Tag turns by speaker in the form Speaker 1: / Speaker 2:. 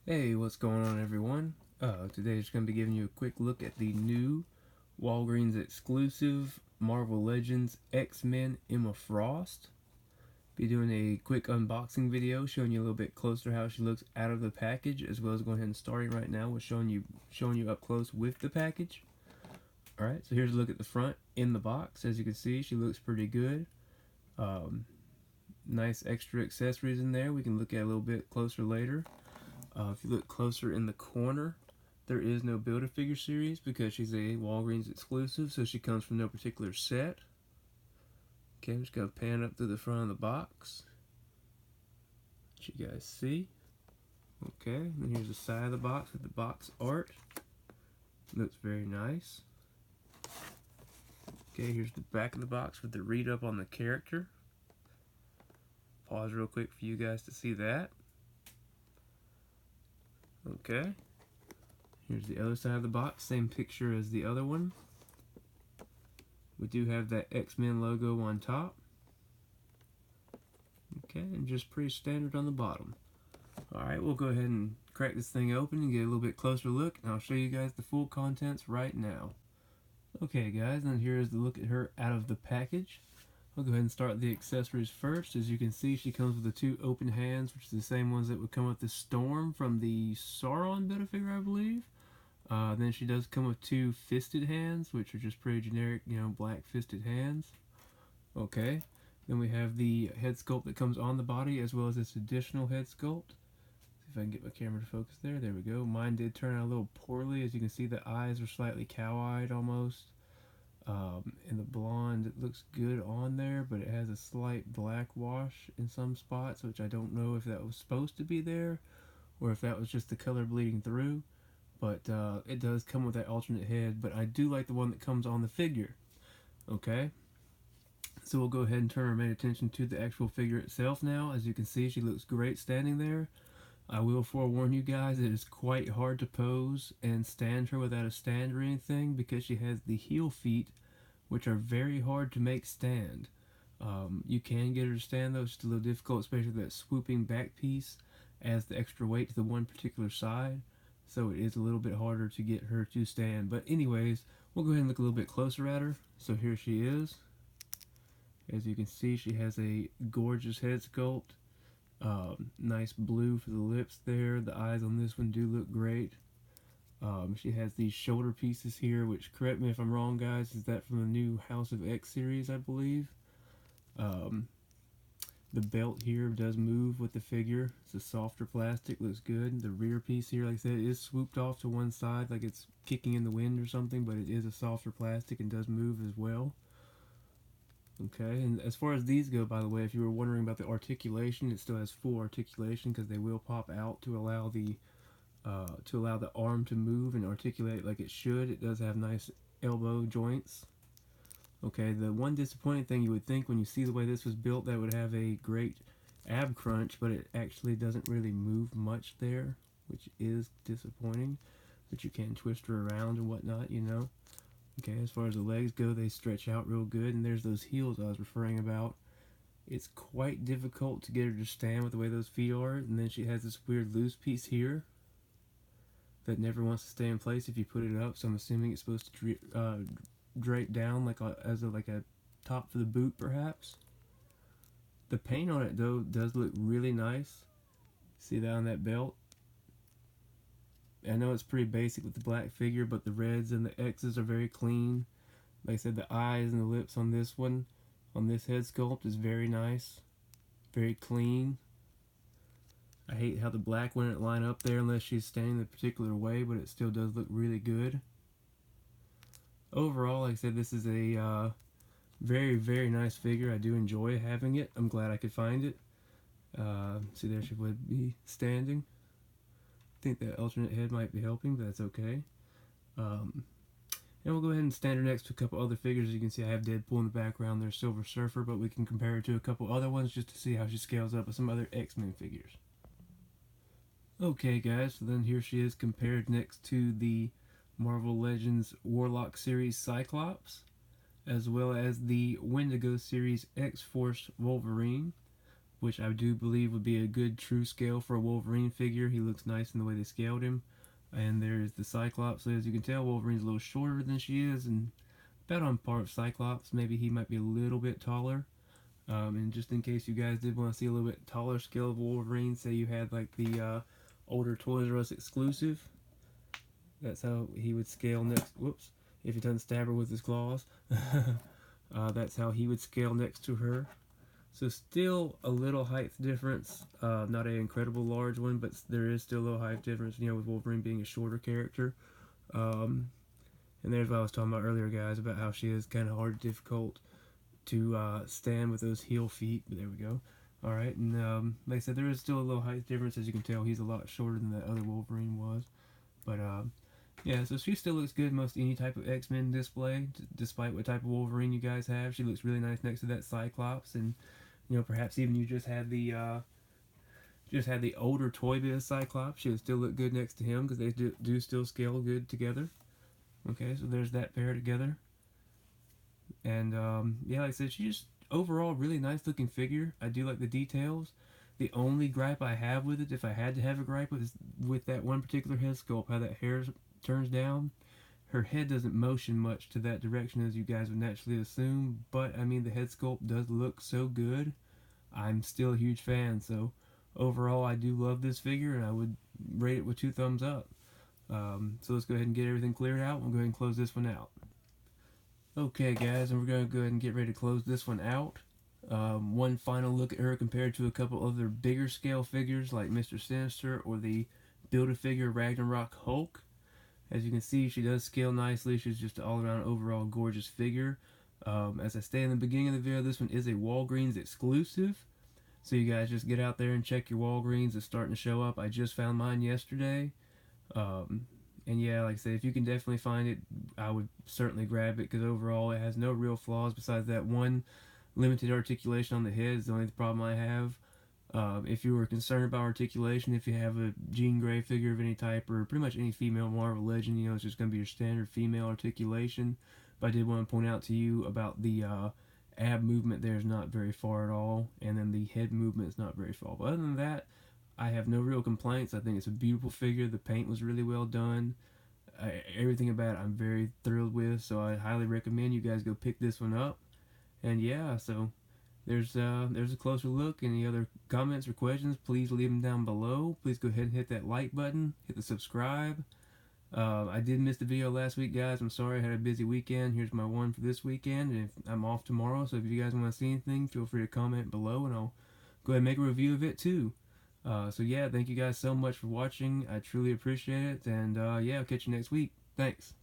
Speaker 1: Hey, what's going on, everyone? Today is going to be giving you a quick look at the new Walgreens exclusive Marvel Legends X-Men Emma Frost. Be doing a quick unboxing video showing you a little bit closer how she looks out of the package, as well as going ahead and starting right now with showing you up close with the package. All right, so here's a look at the front in the box. As you can see, she looks pretty good. Um, Nice extra accessories in there. We can look at a little bit closer later. If you look closer in the corner, there is no Build-A-Figure series because she's a Walgreens exclusive, so she comes from no particular set. Okay, I'm just going to pan up to the front of the box. Let you guys see. Okay, and here's the side of the box with the box art. Looks very nice. Okay, here's the back of the box with the read-up on the character. Pause real quick for you guys to see that. Okay. Here's the other side of the box, same picture as the other one. We do have that X-Men logo on top. Okay, and just pretty standard on the bottom. Alright, we'll go ahead and crack this thing open and get a little bit closer look, and I'll show you guys the full contents right now. Okay guys, and here's the look at her out of the package. I'll go ahead and start the accessories first. As you can see, she comes with the two open hands, which are the same ones that would come with the Storm from the Sauron Build-A-Figure, I believe. Then she does come with two fisted hands, which are just pretty generic, black fisted hands. Okay. Then we have the head sculpt that comes on the body, as well as this additional head sculpt. See if I can get my camera to focus there. There we go. Mine did turn out a little poorly. As you can see, the eyes are slightly cow-eyed almost. And the blonde, it looks good on there, but it has a slight black wash in some spots, which I don't know if that was supposed to be there, or if that was just the color bleeding through. But it does come with that alternate head, but I do like the one that comes on the figure. Okay, so we'll go ahead and turn our main attention to the actual figure itself now. As you can see, she looks great standing there. I will forewarn you guys, it is quite hard to pose and stand her without a stand or anything, because she has the heel feet, which are very hard to make stand. You can get her to stand though, it's just a little difficult, especially that swooping back piece adds the extra weight to the one particular side. So it is a little bit harder to get her to stand. But anyways, we'll go ahead and look a little bit closer at her. So here she is. As you can see, she has a gorgeous head sculpt. Nice blue for the lips there. The eyes on this one do look great. She has these shoulder pieces here, which, correct me if I'm wrong guys, is that from the new House of X series, I believe. The belt here does move with the figure. It's a softer plastic, looks good. The rear piece here, like I said, is swooped off to one side like it's kicking in the wind or something, but it is a softer plastic and does move as well. Okay, and as far as these go, by the way, if you were wondering about the articulation, it still has full articulation because they will pop out to allow the arm to move and articulate like it should. It does have nice elbow joints. Okay, the one disappointing thing you would think when you see the way this was built, that would have a great ab crunch, but it actually doesn't really move much there, which is disappointing. But you can twist her around and whatnot, Okay, as far as the legs go, they stretch out real good, and there's those heels I was referring about. It's quite difficult to get her to stand with the way those feet are, and then she has this weird loose piece here that never wants to stay in place if you put it up, so I'm assuming it's supposed to drape down like a top for the boot perhaps. The paint on it though does look really nice. See that on that belt? I know it's pretty basic with the black figure, but the reds and the X's are very clean. Like I said, the eyes and the lips on this one, on this head sculpt, is very nice. Very clean. I hate how the black wouldn't line up there unless she's standing a particular way, but it still does look really good. Overall, like I said, this is a very, very nice figure. I do enjoy having it. I'm glad I could find it. See, there she would be standing. I think that alternate head might be helping, but that's okay. And we'll go ahead and stand her next to a couple other figures. As you can see, I have Deadpool in the background. There's Silver Surfer, but we can compare her to a couple other ones just to see how she scales up with some other X-Men figures. Okay, guys, so then here she is compared next to the Marvel Legends Warlock series Cyclops, as well as the Wendigo series X-Force Wolverine. which I do believe would be a good true scale for a Wolverine figure. He looks nice in the way they scaled him. And there's the Cyclops. So as you can tell, Wolverine's a little shorter than she is, and about on par with Cyclops. Maybe he might be a little bit taller. And just in case you guys did want to see a little bit taller scale of Wolverine, say you had like the older Toys R Us exclusive, that's how he would scale next. Whoops! If he doesn't stab her with his claws, that's how he would scale next to her. So still a little height difference, not an incredible large one, but there is still a little height difference, you know, with Wolverine being a shorter character. And there's what I was talking about earlier, guys, about how she is kind of hard, difficult to stand with those heel feet. But there we go. All right, and like I said, there is still a little height difference. As you can tell, he's a lot shorter than that other Wolverine was. But yeah, so she still looks good most any type of X-Men display, despite what type of Wolverine you guys have. She looks really nice next to that Cyclops, and you know, perhaps even you just had the older Toy Biz Cyclops. She would still look good next to him because they do still scale good together. Okay, so there's that pair together. And yeah, like I said, she's just overall really nice looking figure. I do like the details. The only gripe I have with it, if I had to have a gripe with, is with that one particular head sculpt, how that hair turns down. Her head doesn't motion much to that direction as you guys would naturally assume, but I mean the head sculpt does look so good. I'm still a huge fan, so overall I do love this figure and I would rate it with 2 thumbs up. So let's go ahead and get everything cleared out. We'll go ahead and close this one out. Okay guys, and we're going to go ahead and get ready to close this one out. One final look at her compared to a couple other bigger scale figures like Mr. Sinister or the Build-A-Figure Ragnarok Hulk. As you can see, she does scale nicely. She's just an all-around overall gorgeous figure. As I stated in the beginning of the video, this one is a Walgreens exclusive. So you guys just get out there and check your Walgreens. It's starting to show up. I just found mine yesterday. And yeah, like I said, if you can definitely find it, I would certainly grab it because overall it has no real flaws besides that one limited articulation on the head is the only problem I have. If you were concerned about articulation, if you have a Jean Grey figure of any type or pretty much any female Marvel Legend, you know, it's just going to be your standard female articulation. But I did want to point out to you about the ab movement there is not very far at all, and then the head movement is not very far. But other than that, I have no real complaints. I think it's a beautiful figure. The paint was really well done. Everything about it I'm very thrilled with, so I highly recommend you guys go pick this one up. And yeah, so there's a closer look. Any other comments or questions, please leave them down below. Please go ahead and hit that like button, hit the subscribe. I did miss the video last week, guys. I'm sorry, I had a busy weekend. Here's my one for this weekend, and I'm off tomorrow, so if you guys want to see anything, feel free to comment below, and I'll go ahead and make a review of it too. So yeah, thank you guys so much for watching. I truly appreciate it, and yeah, I'll catch you next week. Thanks.